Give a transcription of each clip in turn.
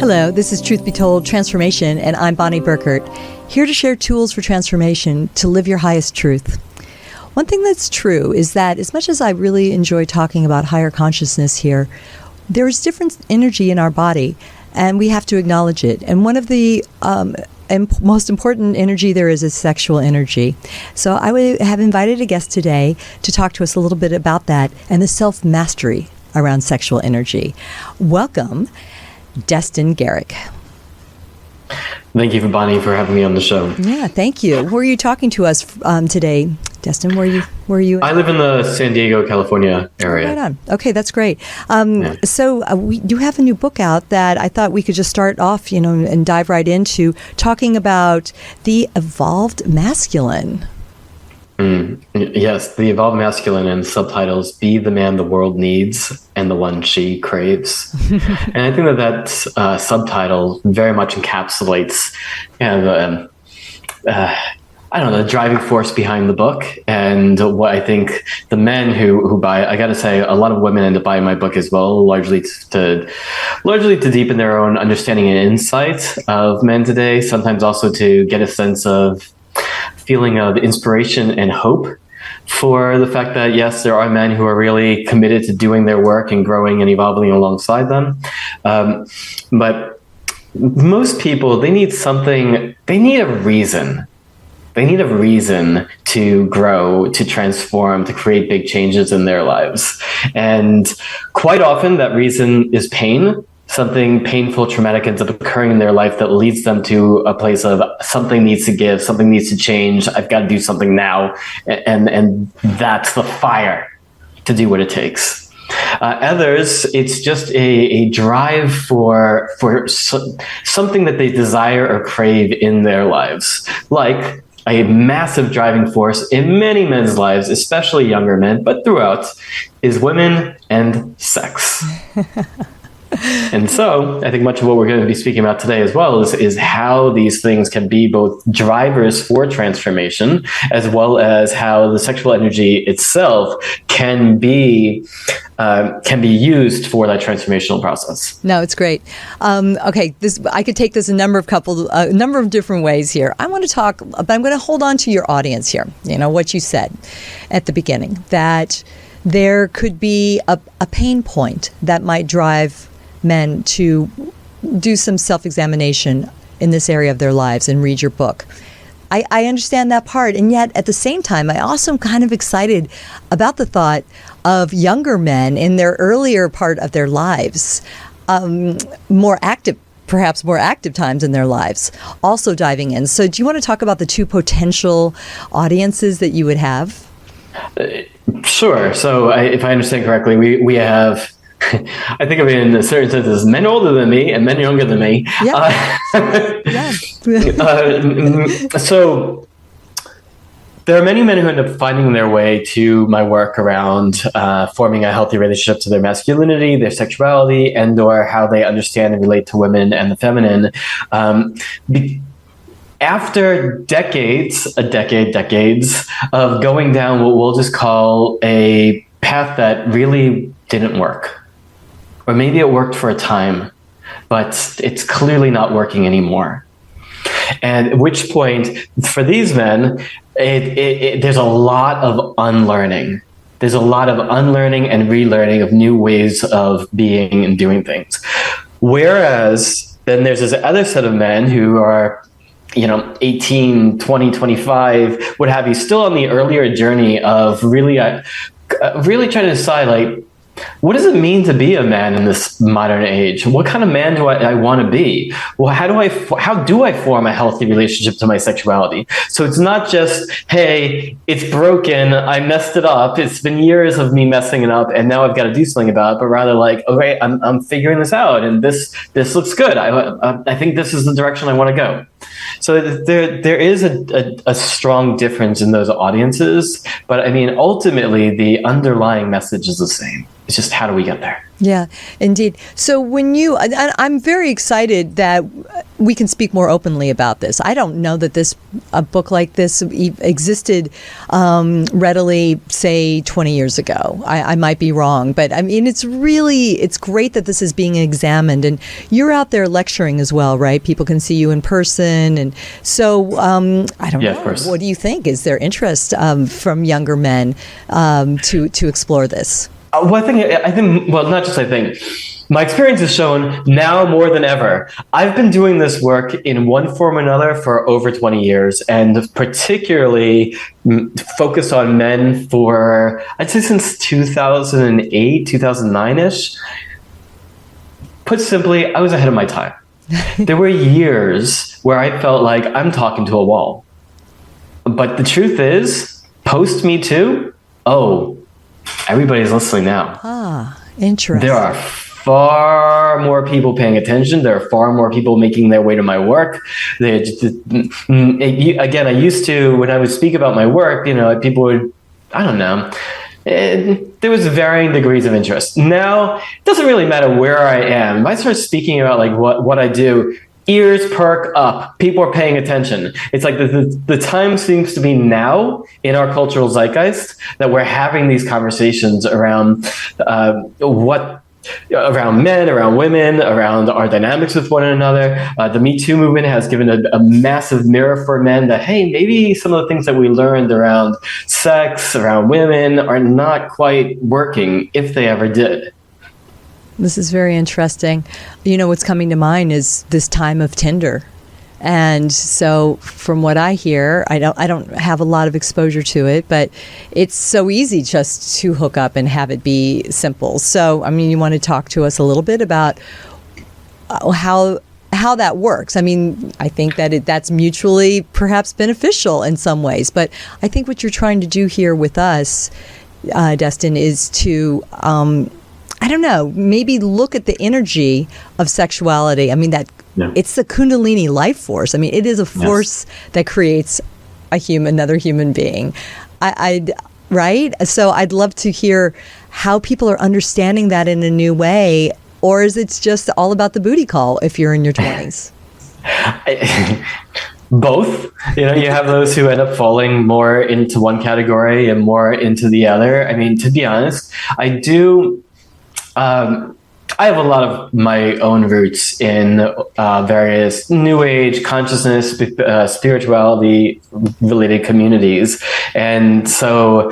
Hello, this is Truth Be Told Transformation, and I'm Bonnie Burkert, here to share tools for transformation to live your highest truth. One thing that's true is that as much as I really enjoy talking about higher consciousness here, there is different energy in our body, and we have to acknowledge it. And one of the most important energy there is sexual energy. So I have invited a guest today to talk to us a little bit about that and the self-mastery around sexual energy. Welcome, Destin Gerek. Thank you, Bonnie, for having me on the show. Yeah, thank you. Where are you talking to us today, Destin? Where are you? I live in the San Diego, California area. Right on. Okay, that's great. So we do have a new book out that I thought we could just start off, and dive right into talking about the evolved masculine. Yes, the evolved masculine, and subtitles: "Be the man the world needs and the one she craves." And I think that subtitle very much encapsulates the driving force behind the book, and what I think the men who buy. I got to say, a lot of women end up buying my book as well, largely to deepen their own understanding and insight of men today. Sometimes also to get a sense of feeling of inspiration and hope for the fact that, yes, there are men who are really committed to doing their work and growing and evolving alongside them. But most people, they need a reason. They need a reason to grow, to transform, to create big changes in their lives. And quite often that reason is pain. Something painful, traumatic ends up occurring in their life that leads them to a place of something needs to give, something needs to change. I've got to do something now. And that's the fire to do what it takes. Others, it's just a drive for something that they desire or crave in their lives. Like a massive driving force in many men's lives, especially younger men, but throughout, is women and sex. And so I think much of what we're going to be speaking about today as well is how these things can be both drivers for transformation, as well as how the sexual energy itself can be used for that transformational process. No, it's great. Okay, I could take this a number of different ways here. I want to talk, but I'm going to hold on to your audience here. What you said at the beginning, that there could be a pain point that might drive men to do some self-examination in this area of their lives and read your book. I understand that part, and yet at the same time, I also am kind of excited about the thought of younger men in their earlier part of their lives, perhaps more active times in their lives, also diving in. So do you want to talk about the two potential audiences that you would have? Sure. So if I understand correctly, we have, I think of it in a certain sense as men older than me and men younger than me. Yeah. So there are many men who end up finding their way to my work around forming a healthy relationship to their masculinity, their sexuality, and or how they understand and relate to women and the feminine. After decades of going down what we'll just call a path that really didn't work. Or maybe it worked for a time, but it's clearly not working anymore. And at which point, for these men, there's a lot of unlearning. There's a lot of unlearning and relearning of new ways of being and doing things. Whereas then there's this other set of men who are 18, 20, 25, what have you, still on the earlier journey of really trying to decide, what does it mean to be a man in this modern age? What kind of man do I want to be? Well, how do I form a healthy relationship to my sexuality? So it's not just, hey, it's broken, I messed it up, it's been years of me messing it up, and now I've got to do something about it. But rather okay, I'm figuring this out, and this looks good. I think this is the direction I want to go. So there is a strong difference in those audiences, but I mean, ultimately, the underlying message is the same. It's just, how do we get there? Yeah, indeed. So when I'm very excited that we can speak more openly about this. I don't know that a book like this existed readily, say, 20 years ago. I might be wrong, but I mean, it's great that this is being examined, and you're out there lecturing as well, right? People can see you in person, and so I don't know. Of course. What do you think? Is there interest from younger men to explore this? Well, I think, not just I think, my experience has shown now more than ever. I've been doing this work in one form or another for over 20 years, and particularly focused on men for, I'd say, since 2008, 2009-ish. Put simply, I was ahead of my time. There were years where I felt like I'm talking to a wall. But the truth is, post Me Too, everybody's listening now. Interesting. There are far more people paying attention. There are far more people making their way to my work. Again, I used to, when I would speak about my work, people would, I don't know, there was varying degrees of interest. Now, it doesn't really matter where I am. If I start speaking about like what I do, ears perk up. People are paying attention. It's like the time seems to be now in our cultural zeitgeist that we're having these conversations around around men, around women, around our dynamics with one another. The Me Too movement has given a massive mirror for men that, hey, maybe some of the things that we learned around sex, around women are not quite working, if they ever did. This is very interesting. What's coming to mind is this time of Tinder. And so from what I hear, I don't have a lot of exposure to it, but it's so easy just to hook up and have it be simple. So, I mean, you want to talk to us a little bit about how that works. I mean, I think that that's mutually perhaps beneficial in some ways, but I think what you're trying to do here with us, Destin, is to I don't know, maybe look at the energy of sexuality. I mean, it's the Kundalini life force. I mean, it is a force that creates another human being. Right? So I'd love to hear how people are understanding that in a new way, or is it just all about the booty call if you're in your 20s? Both. You have those who end up falling more into one category and more into the other. I mean, to be honest, I have a lot of my own roots in various New Age consciousness, spirituality related communities. And so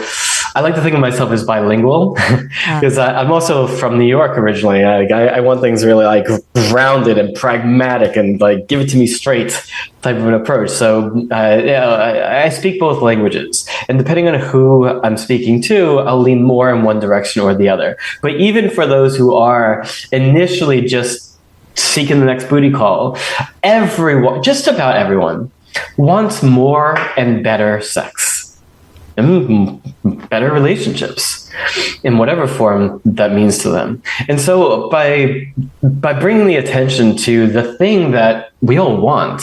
I like to think of myself as bilingual because I'm also from New York originally. I want things really like grounded and pragmatic and like give it to me straight type of an approach. So I speak both languages, and depending on who I'm speaking to, I'll lean more in one direction or the other. But even for those who are initially just seeking the next booty call, just about everyone wants more and better sex and better relationships in whatever form that means to them. And so by bringing the attention to the thing that we all want,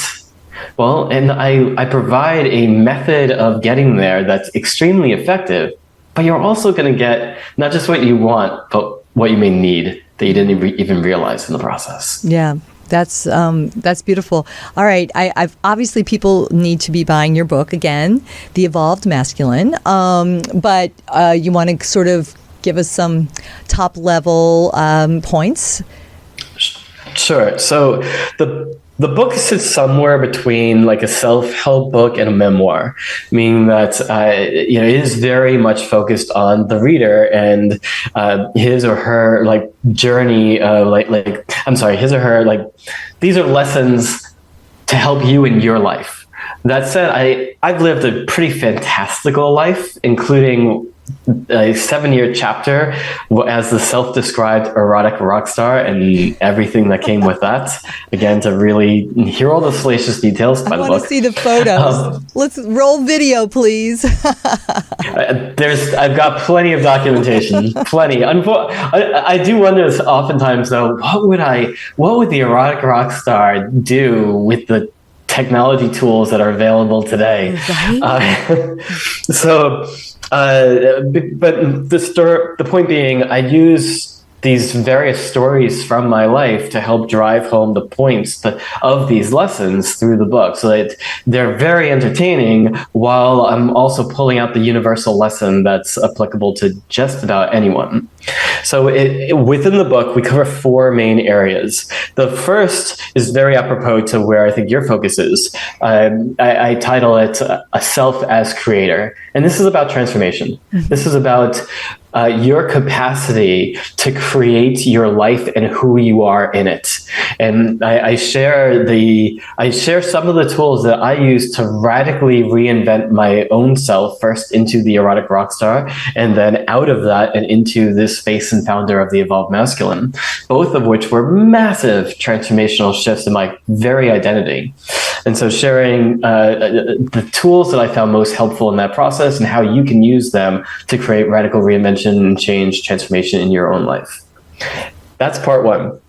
and I provide a method of getting there that's extremely effective, but you're also going to get not just what you want, but what you may need that you didn't even realize in the process. Yeah. That's beautiful. All right. I've obviously people need to be buying your book again, The Evolved Masculine. But you want to sort of give us some top level points? Sure. So the book sits somewhere between like a self-help book and a memoir, meaning that it is very much focused on the reader and his or her like journey. His or her like these are lessons to help you in your life. That said, I've lived a pretty fantastical life, including a 7-year chapter as the self-described erotic rock star and everything that came with that. Again, to really hear all the salacious details by the book. I want to see the photos. Let's roll video, please. I've got plenty of documentation. Plenty. I do wonder oftentimes though, what would the erotic rock star do with the technology tools that are available today? Right. But the point being, I use these various stories from my life to help drive home the points of these lessons through the book, so that they're very entertaining while I'm also pulling out the universal lesson that's applicable to just about anyone. So within the book, we cover 4 main areas. The first is very apropos to where I think your focus is. I title it A Self as Creator. And this is about transformation. This is about your capacity to create your life and who you are in it. And I share some of the tools that I use to radically reinvent my own self, first into the erotic rock star, and then out of that and into this face and founder of the evolved masculine, both of which were massive transformational shifts in my very identity. And so sharing the tools that I found most helpful in that process and how you can use them to create radical reinvention and change, transformation in your own life. That's part 1.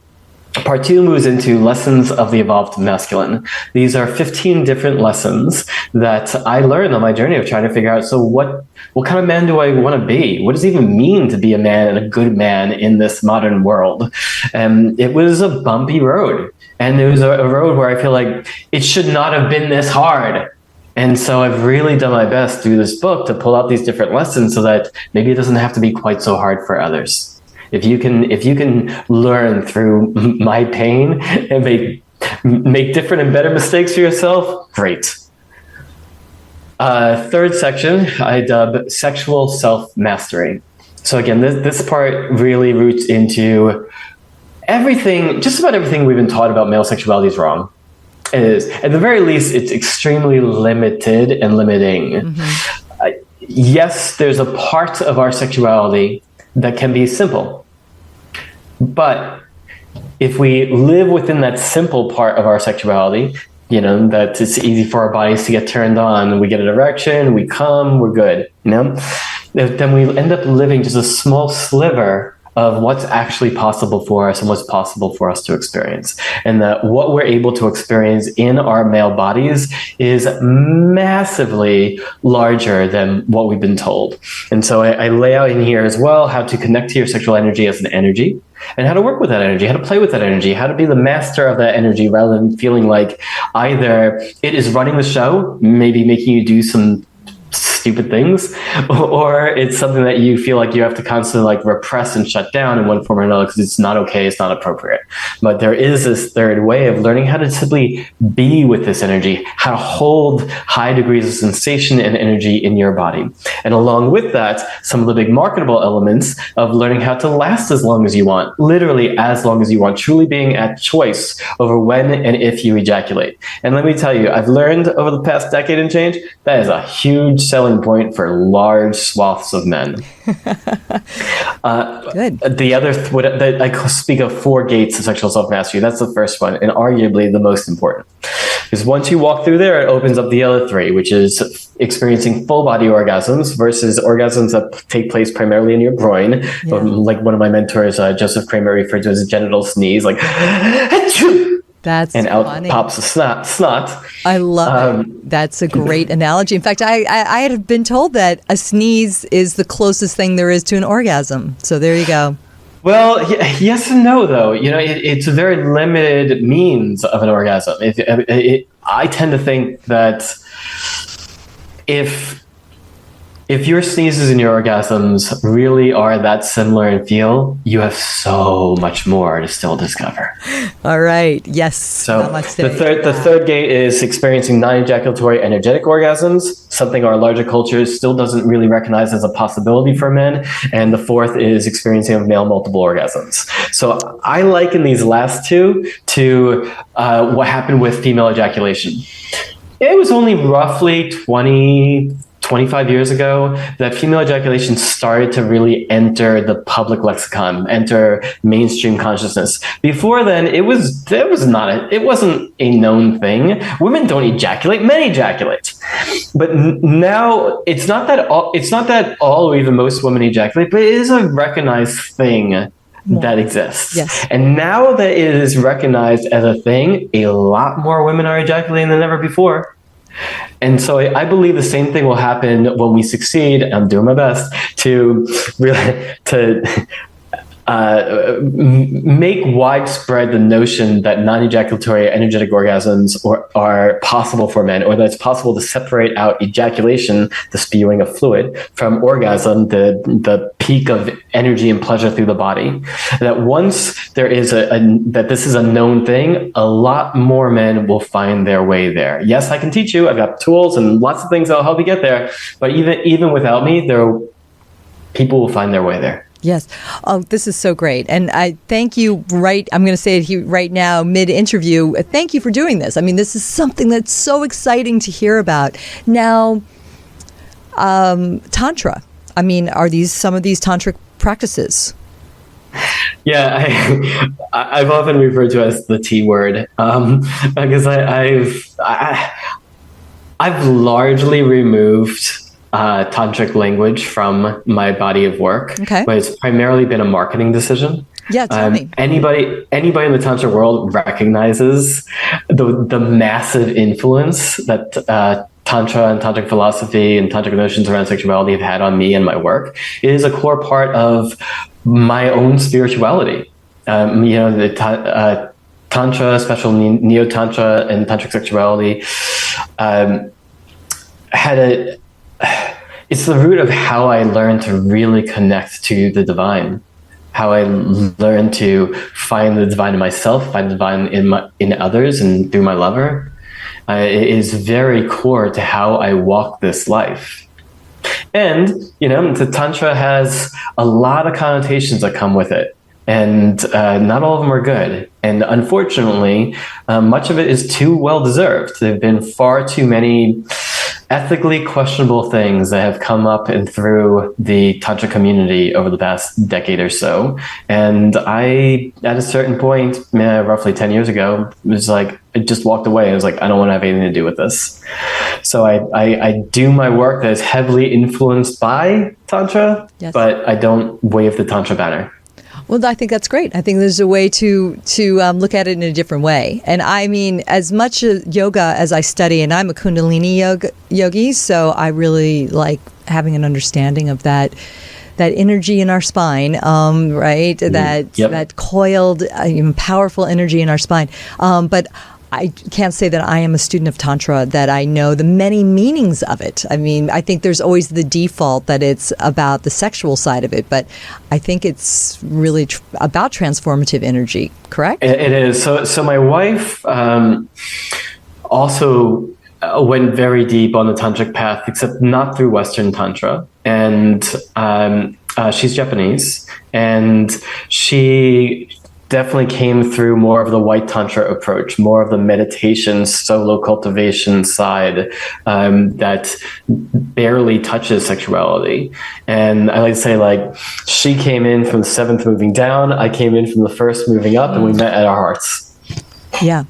Part 2 moves into lessons of the evolved masculine. These are 15 different lessons that I learned on my journey of trying to figure out, so what kind of man do I want to be? What does it even mean to be a man and a good man in this modern world? And it was a bumpy road. And it was a road where I feel like it should not have been this hard. And so I've really done my best through this book to pull out these different lessons so that maybe it doesn't have to be quite so hard for others. If you can learn through my pain and make different and better mistakes for yourself, great. Third section, I dub sexual self-mastery. So again, this part really roots into everything, just about everything we've been taught about male sexuality is wrong. It is. At the very least, it's extremely limited and limiting. Yes, there's a part of our sexuality that can be simple. But if we live within that simple part of our sexuality, that it's easy for our bodies to get turned on, we get an erection, we come, we're good, then we end up living just a small sliver of what's actually possible for us and what's possible for us to experience. And that what we're able to experience in our male bodies is massively larger than what we've been told. And so I lay out in here as well how to connect to your sexual energy as an energy, and how to work with that energy, how to play with that energy, how to be the master of that energy rather than feeling like either it is running the show, maybe making you do some stupid things, or it's something that you feel like you have to constantly repress and shut down in one form or another because it's not okay, it's not appropriate. But there is this third way of learning how to simply be with this energy, how to hold high degrees of sensation and energy in your body. And along with that, some of the big marketable elements of learning how to last as long as you want, literally as long as you want, truly being at choice over when and if you ejaculate. And let me tell you, I've learned over the past decade and change, that is a huge selling point for large swaths of men. Good. The other, I speak of 4 gates of sexual self-mastery. That's the first one, and arguably the most important. Because once you walk through there, it opens up the other 3, which is experiencing full body orgasms versus orgasms that take place primarily in your groin. Yeah. Like one of my mentors, Joseph Kramer, referred to as a genital sneeze, like, achoo! That's and out funny. Pops the snot. I love it. That's a great analogy. In fact, I had been told that a sneeze is the closest thing there is to an orgasm. So there you go. Well, yes and no, though. It's a very limited means of an orgasm. I tend to think that if your sneezes and your orgasms really are that similar in feel, you have so much more to still discover. All right. Yes. So the third gate is experiencing non-ejaculatory energetic orgasms, something our larger culture still doesn't really recognize as a possibility for men. And the fourth is experiencing male multiple orgasms. So I liken these last 2 to what happened with female ejaculation. It was only roughly 25 years ago that female ejaculation started to really enter the public lexicon, enter mainstream consciousness. Before then, it wasn't a known thing. Women don't ejaculate, men ejaculate. But now it's not that all or even most women ejaculate, but it is a recognized thing that exists. Yes. And now that it is recognized as a thing, a lot more women are ejaculating than ever before. And so I believe the same thing will happen when we succeed. I'm doing my best to really make widespread the notion that non-ejaculatory energetic orgasms are possible for men, or that it's possible to separate out ejaculation, the spewing of fluid, from orgasm, the peak of energy and pleasure through the body. That once there is that this is a known thing, a lot more men will find their way there. Yes, I can teach you. I've got tools and lots of things that'll help you get there. But even without me, people will find their way there. Yes. Oh, this is so great. And I thank you I'm going to say it here right now, mid-interview. Thank you for doing this. I mean, this is something that's so exciting to hear about. Now, Tantra. I mean, are these some of these tantric practices? Yeah, I've often referred to as the T word, because I've largely removed tantric language from my body of work, okay, but it's primarily been a marketing decision. Yeah, tell me. Anybody in the tantra world recognizes the massive influence that Tantra and tantric philosophy and tantric notions around sexuality have had on me and my work. It is a core part of my own spirituality. The Tantra, especially Neo-Tantra and tantric sexuality, it's the root of how I learned to really connect to the divine, how I learned to find the divine in myself, find the divine in others and through my lover. It is very core to how I walk this life. And, the Tantra has a lot of connotations that come with it. And not all of them are good. And unfortunately, much of it is too well-deserved. There have been far too many ethically questionable things that have come up and through the Tantra community over the past decade or so. And I, at a certain point, roughly 10 years ago, was like, I just walked away. I was like, I don't want to have anything to do with this. So I do my work that is heavily influenced by Tantra, yes, but I don't wave the Tantra banner. Well, I think that's great. I think there's a way to look at it in a different way. And I mean, as much yoga as I study, and I'm a Kundalini yogi, so I really like having an understanding of that energy in our spine, right? That coiled, powerful energy in our spine. But I can't say that I am a student of Tantra, that I know the many meanings of it. I mean, I think there's always the default that it's about the sexual side of it, but I think it's really about transformative energy, correct? It is. So my wife also went very deep on the tantric path, except not through Western Tantra. And she's Japanese, and she definitely came through more of the white Tantra approach, more of the meditation, solo cultivation side that barely touches sexuality. And I like to say, she came in from the seventh moving down, I came in from the first moving up, and we met at our hearts. Yeah.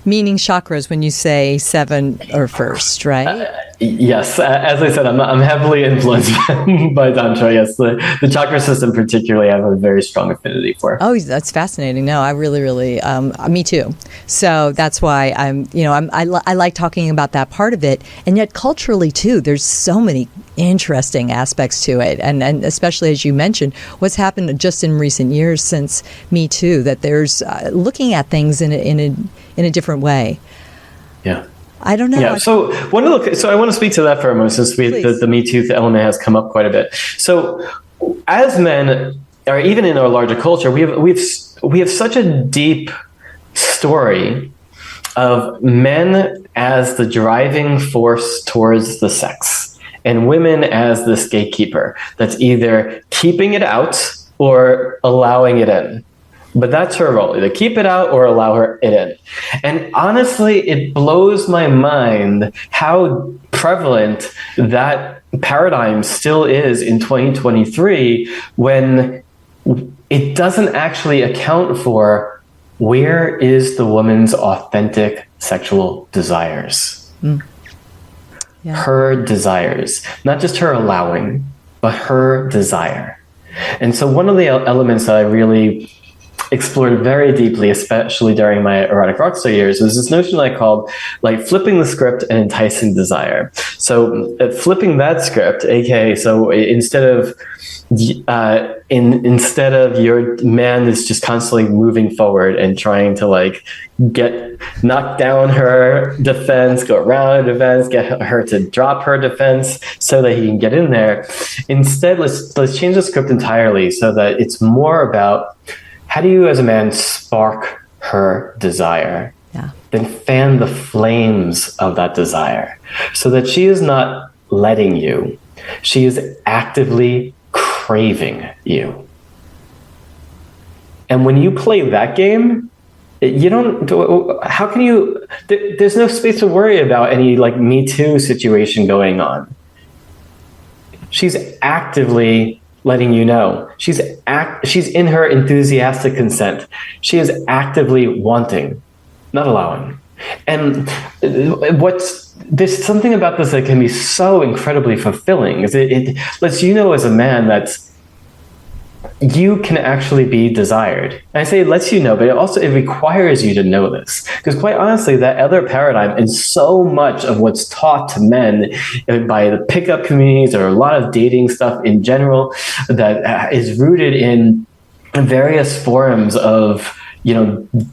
Meaning chakras when you say seven or first, right? Yes. As I said, I'm heavily influenced by Tantra. Yes. The chakra system particularly I have a very strong affinity for. Oh, that's fascinating. No, I really, really, me too. So that's why I like talking about that part of it. And yet culturally too, there's so many interesting aspects to it. And especially as you mentioned, what's happened just in recent years since Me Too, that there's looking at things in a different way. Yeah. I don't know. Yeah. So I want to speak to that for a moment, since the Me Too element has come up quite a bit. So as men, or even in our larger culture, we have such a deep story of men as the driving force towards the sex, and women as this gatekeeper that's either keeping it out or allowing it in. But that's her role, either keep it out or allow it in. And honestly, it blows my mind how prevalent that paradigm still is in 2023, when it doesn't actually account for where is the woman's authentic sexual desires. Yeah. Her desires, not just her allowing, but her desire. And so one of the elements that I really explored very deeply, especially during my erotic rockstar years, was this notion I called like flipping the script and enticing desire. So flipping that script, aka, so instead of your man is just constantly moving forward and trying to like knock down her defense, go around her defense, get her to drop her defense so that he can get in there. Instead, let's change the script entirely so that it's more about how do you as a man spark her desire? Yeah. Then fan the flames of that desire so that she is not letting you. She is actively craving you. And when you play that game, there's no space to worry about any like Me Too situation going on. She's actively letting you know. She's in her enthusiastic consent. She is actively wanting, not allowing. And there's something about this that can be so incredibly fulfilling. It lets you know as a man that you can actually be desired. And I say it lets you know, but it requires you to know this. Because quite honestly, that other paradigm and so much of what's taught to men by the pickup communities or a lot of dating stuff in general that is rooted in various forms of,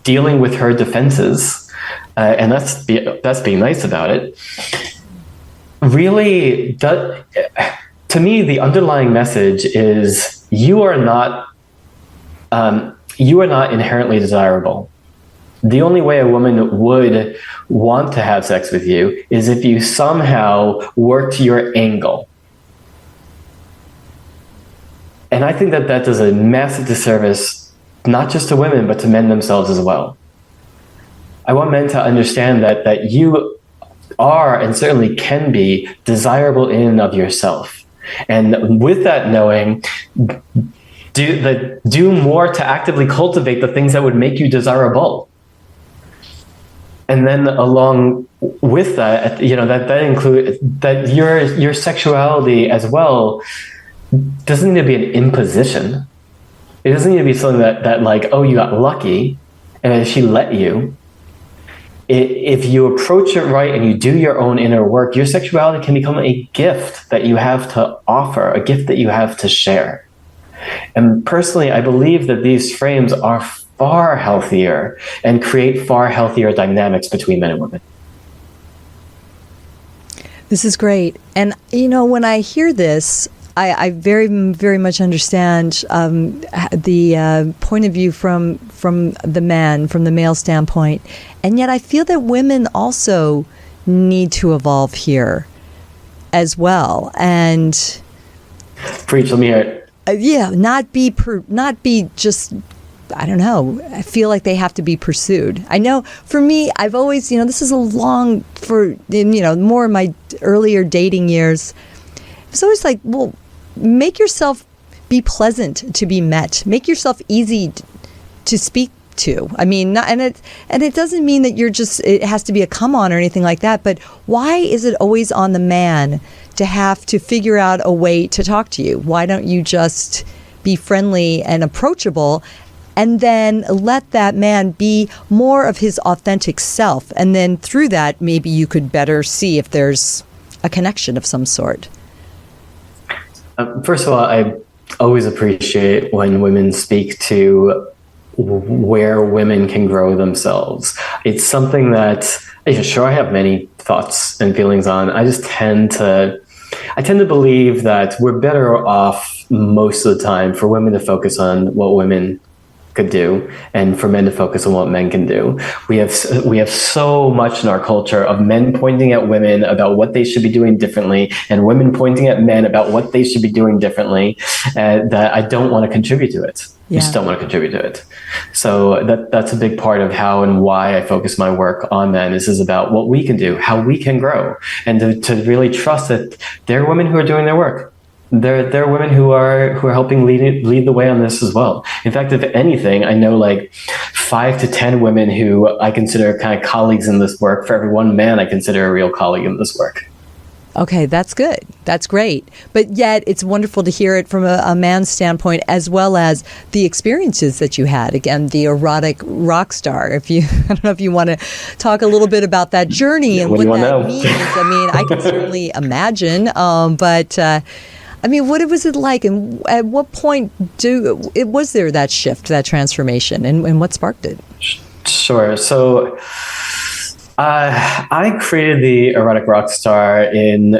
dealing with her defenses. And that's being nice about it. Really, to me, the underlying message is you are not inherently desirable. The only way a woman would want to have sex with you is if you somehow worked your angle. And I think that does a massive disservice, not just to women, but to men themselves as well. I want men to understand that you are and certainly can be desirable in and of yourself. And with that knowing, do more to actively cultivate the things that would make you desirable. And then along with that, that include that your sexuality as well doesn't need to be an imposition. It doesn't need to be something that like, oh, you got lucky and she let you. If you approach it right and you do your own inner work, your sexuality can become a gift that you have to offer, a gift that you have to share. And personally, I believe that these frames are far healthier and create far healthier dynamics between men and women. This is great. And, when I hear this, I very, very much understand the point of view from the man, from the male standpoint. And yet I feel that women also need to evolve here as well. And preach, let me hear it. Not be just, I don't know, I feel like they have to be pursued. I know for me, I've always, this is more in my earlier dating years, it's always like, well, make yourself be pleasant to be met. Make yourself easy to speak to. I mean, and it doesn't mean that it has to be a come on or anything like that, but why is it always on the man to have to figure out a way to talk to you? Why don't you just be friendly and approachable and then let that man be more of his authentic self? And then through that, maybe you could better see if there's a connection of some sort. First of all, I always appreciate when women speak to where women can grow themselves. It's something that, sure, I have many thoughts and feelings on. I tend to believe that we're better off most of the time for women to focus on what women could do and for men to focus on what men can do. We have so much in our culture of men pointing at women about what they should be doing differently and women pointing at men about what they should be doing differently, that I don't want to contribute to it. Yeah. I just don't want to contribute to it. So that's a big part of how and why I focus my work on men. This is about what we can do, how we can grow, and to really trust that there are women who are doing their work. There are women who are helping lead the way on this as well. In fact, if anything, I know like 5 to 10 women who I consider kind of colleagues in this work. For every one man I consider a real colleague in this work. Okay, that's good. That's great. But yet it's wonderful to hear it from a man's standpoint, as well as the experiences that you had. Again, the erotic rock star. I don't know if you want to talk a little bit about that journey and what that means. I mean, I can certainly imagine. But what was it like? And at what point was there that shift, that transformation, and what sparked it? Sure. So I created the Erotic Rockstar in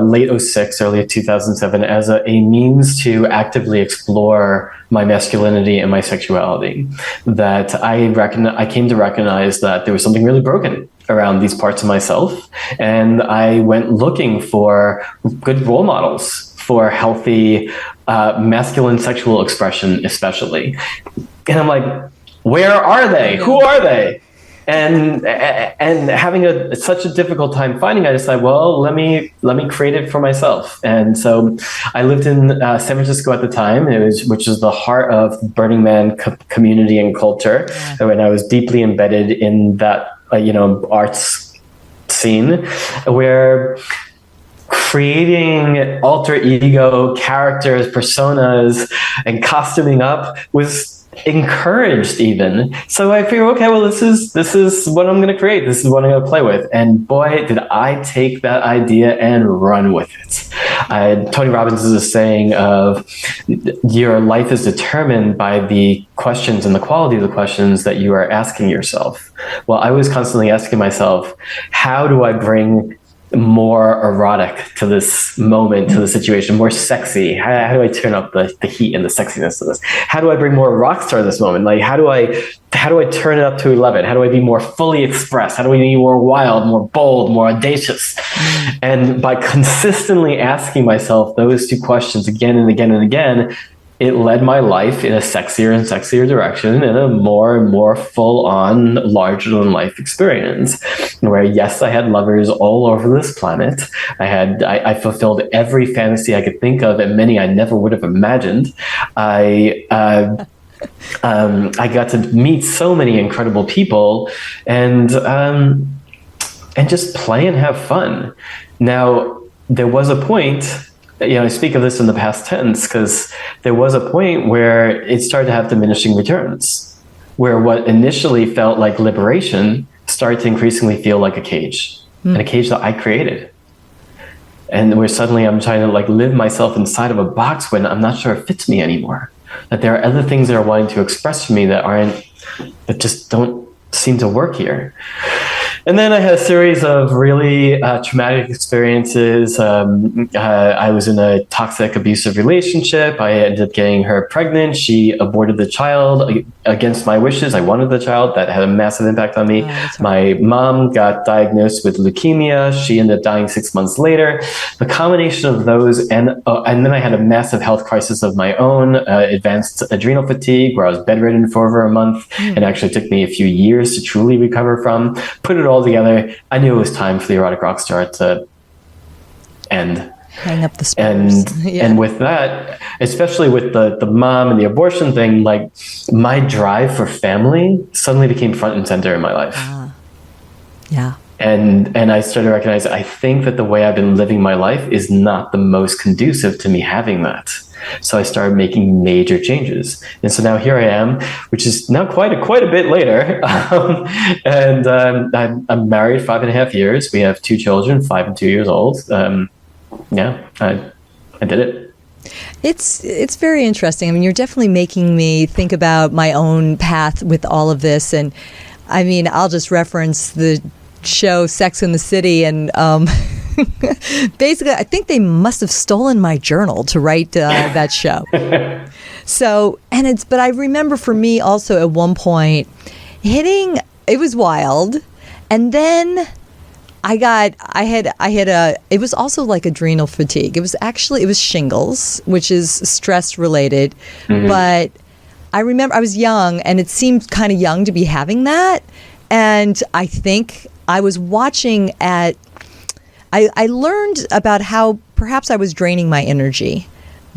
late 2006, early 2007 as a means to actively explore my masculinity and my sexuality. That I came to recognize that there was something really broken around these parts of myself. And I went looking for good role models for healthy masculine sexual expression, especially. And I'm like, where are they? Who are they? And having such a difficult time finding, I decided, well, let me create it for myself. And so I lived in San Francisco at the time, which is the heart of Burning Man community and culture. And I was deeply embedded in that arts scene, where creating alter ego characters, personas, and costuming up was encouraged even. So I figured, okay, well, this is what I'm going to create. This is what I'm going to play with. And boy, did I take that idea and run with it. Tony Robbins is a saying of your life is determined by the questions and the quality of the questions that you are asking yourself. Well, I was constantly asking myself, how do I bring more erotic to this moment, to the situation, more sexy? How do I turn up the heat and the sexiness of this? How do I bring more rock star to this moment? Like, how do I turn it up to 11? How do I be more fully expressed? How do I be more wild, more bold, more audacious? And by consistently asking myself those two questions again and again and again, it led my life in a sexier and sexier direction, in a more and more full-on, larger-than-life experience, where, yes, I had lovers all over this planet. I fulfilled every fantasy I could think of, and many I never would have imagined. I got to meet so many incredible people, and just play and have fun. Now, there was a point. I speak of this in the past tense because there was a point where it started to have diminishing returns, where what initially felt like liberation started to increasingly feel like a cage, and a cage that I created. And where suddenly I'm trying to live myself inside of a box when I'm not sure it fits me anymore. That there are other things that are wanting to express for me that just don't seem to work here. And then I had a series of really traumatic experiences. I was in a toxic, abusive relationship. I ended up getting her pregnant. She aborted the child against my wishes. I wanted the child. That had a massive impact on me. My mom got diagnosed with leukemia. She ended up dying 6 months later. The combination of those, and then I had a massive health crisis of my own, advanced adrenal fatigue, where I was bedridden for over a month, and it actually took me a few years to truly recover from. Put it all together, I knew it was time for the Erotic Rockstar to end. Hang up the spurs. And with that, especially with the mom and the abortion thing, my drive for family suddenly became front and center in my life. Yeah. And I started to recognize, I think that the way I've been living my life is not the most conducive to me having that. So I started making major changes. And so now here I am, which is now quite a bit later. And I'm married 5.5 years. We have 2 children, 5 and 2 years old. I did it. It's very interesting. I mean, you're definitely making me think about my own path with all of this. And I mean, I'll just reference the show Sex and the City, and basically I think they must have stolen my journal to write that show. So, but I remember for me also at one point it was wild, and then it was also like adrenal fatigue. It was shingles, which is stress related. But I remember I was young, and it seemed kind of young to be having that. And I think I was watching I learned about how perhaps I was draining my energy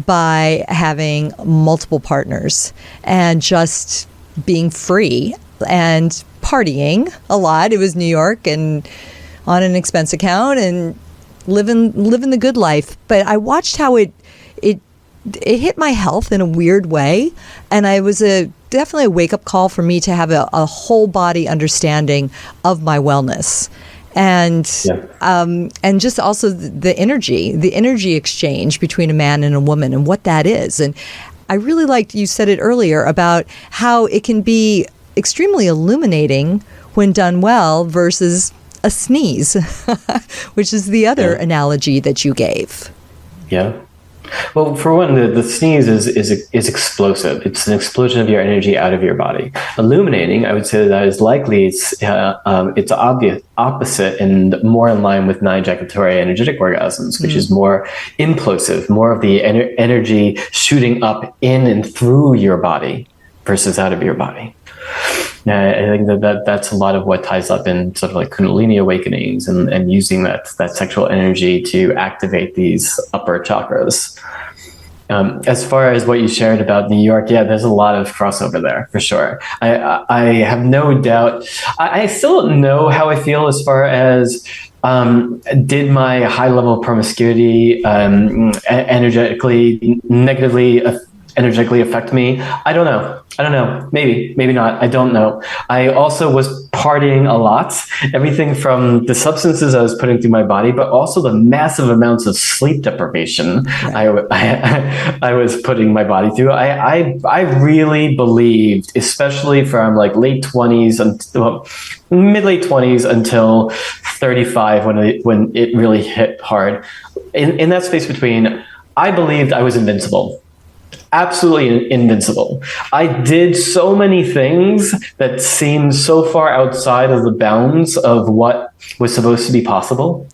by having multiple partners and just being free and partying a lot. It was New York and on an expense account, and living the good life. But I watched how it hit my health in a weird way, and I was definitely a wake up call for me to have a whole body understanding of my wellness. And just also the energy exchange between a man and a woman and what that is. And I really liked, you said it earlier, about how it can be extremely illuminating when done well versus a sneeze, which is the other analogy that you gave. Yeah. Well, for one, the sneeze is explosive. It's an explosion of your energy out of your body. Illuminating, I would say that is likely it's obvious opposite and more in line with non-ejaculatory energetic orgasms, which is more implosive, more of the energy shooting up in and through your body versus out of your body. I think that's a lot of what ties up in sort of like Kundalini awakenings and using that sexual energy to activate these upper chakras. As far as what you shared about New York, there's a lot of crossover there for sure. I have no doubt. I still don't know how I feel as far as did my high level promiscuity energetically affect me? I don't know. Maybe not. I don't know. I also was partying a lot. Everything from the substances I was putting through my body, but also the massive amounts of sleep deprivation I was putting my body through. I really believed, especially from like late 20s until mid-late 20s until 35 when it really hit hard. In that space between, I believed I was invincible. Absolutely invincible. I did so many things that seemed so far outside of the bounds of what was supposed to be possible.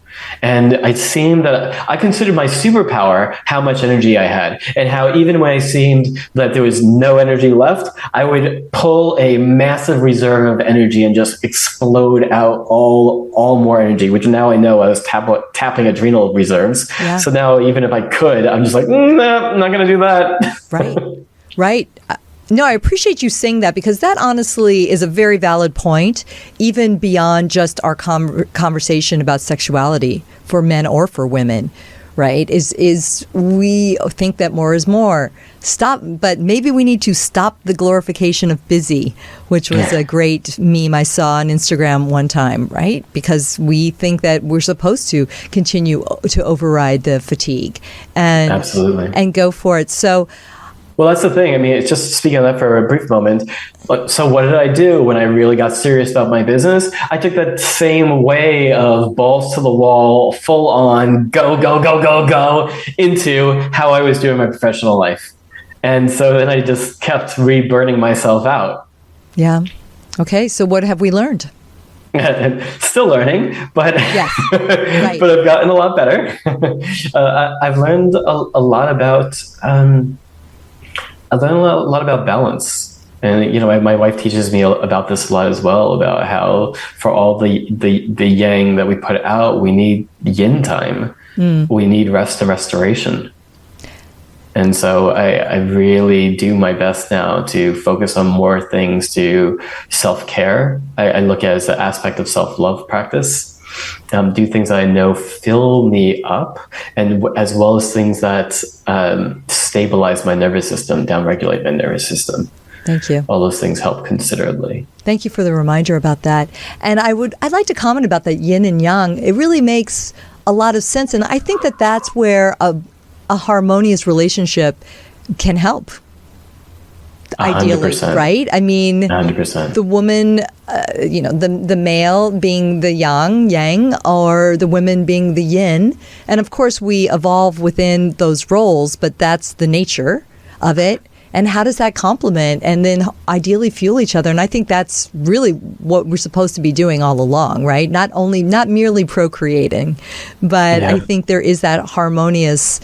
And it seemed that I considered my superpower how much energy I had, and how even when I seemed that there was no energy left, I would pull a massive reserve of energy and just explode out all more energy, which now I know I was tapping adrenal reserves. Yeah. So now even if I could, I'm just like, nah, I'm not going to do that. Right. No, I appreciate you saying that, because that honestly is a very valid point, even beyond just our conversation about sexuality for men or for women, right? Is we think that more is more. But maybe we need to stop the glorification of busy, which was a great meme I saw on Instagram one time, right? Because we think that we're supposed to continue to override the fatigue and go for it. So, well, that's the thing. I mean, it's just speaking of that for a brief moment. So what did I do when I really got serious about my business? I took that same way of balls to the wall, full on, go into how I was doing my professional life. And so then I just kept re-burning myself out. Yeah. Okay. So what have we learned? Still learning, but right. But I've gotten a lot better. I've learned a lot about... I learned a lot about balance, and my wife teaches me about this a lot as well, about how for all the yang that we put out, we need yin time. We need rest and restoration. And so I really do my best now to focus on more things to self-care. I look at it as an aspect of self-love practice. Do things that I know fill me up, and as well as things that stabilize my nervous system, downregulate my nervous system. Thank you. All those things help considerably. Thank you for the reminder about that. And I'd like to comment about that yin and yang. It really makes a lot of sense, and I think that that's where a harmonious relationship can help. Ideally, 100%. Right? I mean, 100%. The woman, the male being the yang, or the women being the yin. And of course, we evolve within those roles, but that's the nature of it. And how does that complement and then ideally fuel each other? And I think that's really what we're supposed to be doing all along, right? Not merely procreating, but I think there is that harmonious,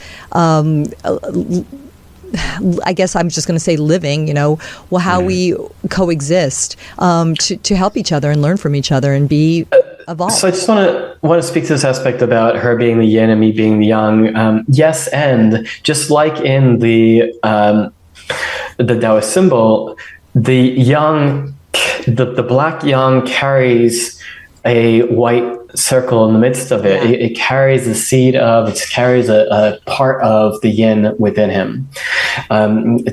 I guess I'm just going to say living, how we coexist to help each other and learn from each other and be evolved. So I just want to speak to this aspect about her being the yin and me being the yang. Yes, and just like in the Taoist symbol, the yang, the black yang carries a white circle in the midst of it. It carries the seed of, it carries a part of the yin within him.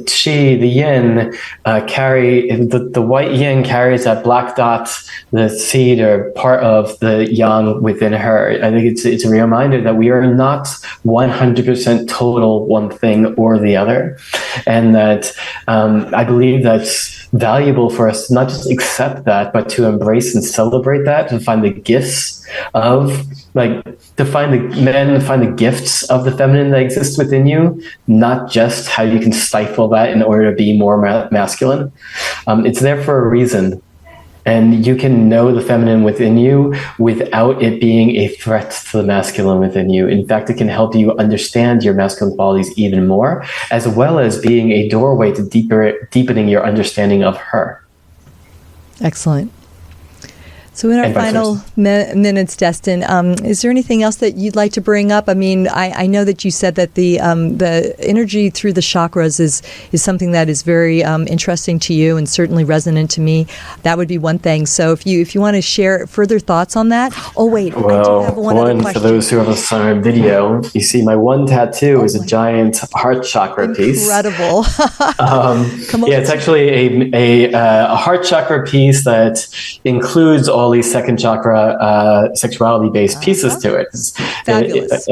She, the yin, the white yin carries that black dot, the seed or part of the yang within her. I think it's a reminder that we are not 100% total one thing or the other. And that I believe that's valuable for us to not just accept that, but to embrace and celebrate that, to find the gifts of, like, to find the gifts of the feminine that exists within you, not just how you can stifle that in order to be more masculine. It's there for a reason. And you can know the feminine within you without it being a threat to the masculine within you. In fact, it can help you understand your masculine qualities even more, as well as being a doorway to deepening your understanding of her. Excellent. So in our final minutes, Destin, is there anything else that you'd like to bring up? I mean, I know that you said that the energy through the chakras is something that is very interesting to you and certainly resonant to me. That would be one thing. So if you want to share further thoughts on that. Oh, wait. Well, I do have one other question. For those who have a video, you see my one tattoo is a giant heart chakra piece. Incredible. It's actually a heart chakra piece that includes all these second chakra sexuality-based pieces to it. Fabulous.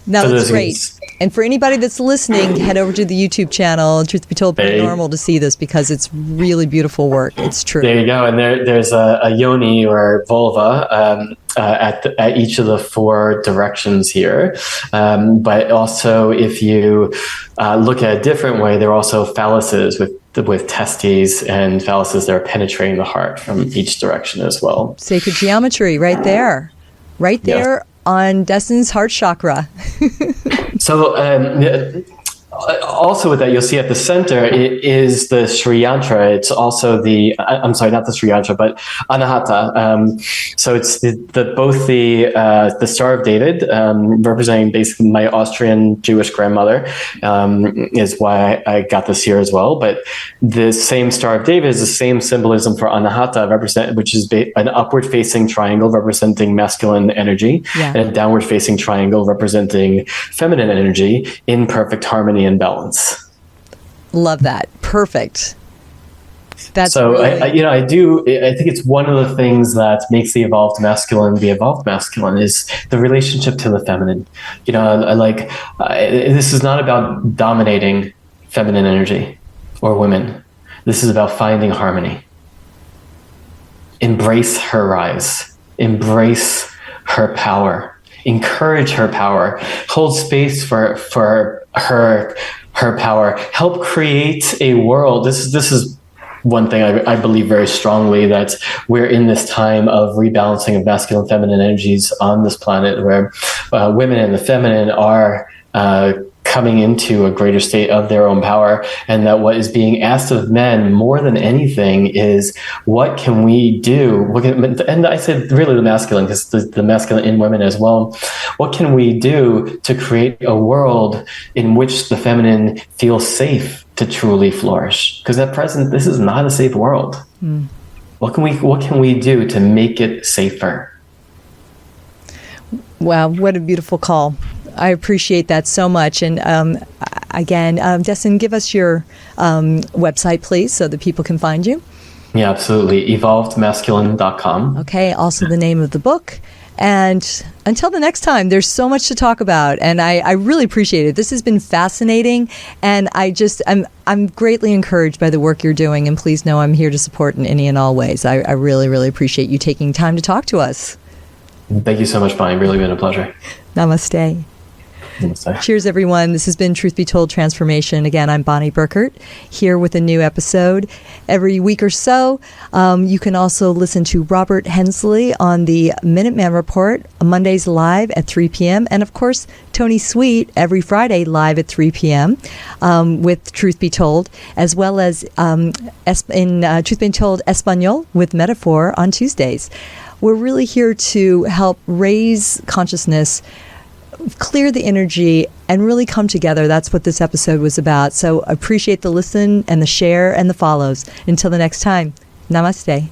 Now that's great. And for anybody that's listening, head over to the YouTube channel, Truth Be Told Paranormal, to see this, because it's really beautiful work. It's true. There you go. And there's a yoni or vulva at each of the four directions here. But also, if you look at a different way, there are also phalluses with testes and phalluses that are penetrating the heart from each direction as well. Sacred geometry right there. Right there. Yes. On Destin's heart chakra. So also with that, you'll see at the center, it is the Sri Yantra. It's also I'm sorry, not the Sri Yantra, but Anahata. So it's both the Star of David, representing basically my Austrian Jewish grandmother, is why I got this here as well. But the same Star of David is the same symbolism for Anahata, which is an upward-facing triangle representing masculine energy, and a downward-facing triangle representing feminine energy in perfect harmony and balance. Love that. Perfect. That's so really... I think it's one of the things that makes the evolved masculine is the relationship to the feminine. This is not about dominating feminine energy or women. This is about finding harmony. Embrace her rise. Embrace her power. Encourage her power. Hold space for her power. Help create a world. This is one thing I believe very strongly, that we're in this time of rebalancing of masculine and feminine energies on this planet, where women and the feminine are coming into a greater state of their own power, and that what is being asked of men more than anything is, what can we do? And I said really the masculine, because the masculine in women as well. What can we do to create a world in which the feminine feels safe to truly flourish? Because at present, this is not a safe world. What can we do to make it safer? Wow, what a beautiful call. I appreciate that so much. And again, Destin, give us your website, please, so that people can find you. Yeah, absolutely. evolvedmasculine.com. Okay, also the name of the book. And until the next time, there's so much to talk about, and I really appreciate it. This has been fascinating, and I'm greatly encouraged by the work you're doing, and please know I'm here to support in any and all ways. I really, really appreciate you taking time to talk to us. Thank you so much, Bonnie. Really been a pleasure. Namaste. Namaste. Cheers, everyone. This has been Truth Be Told Transformation. Again, I'm Bonnie Burkert, here with a new episode every week or so. You can also listen to Robert Hensley on the Minuteman Report, Mondays live at 3 p.m. And, of course, Tony Sweet every Friday live at 3 p.m. With Truth Be Told, as well as in Truth Be Told Espanol with Metaphor on Tuesdays. We're really here to help raise consciousness, clear the energy, and really come together. That's what this episode was about. So appreciate the listen and the share and the follows. Until the next time, namaste.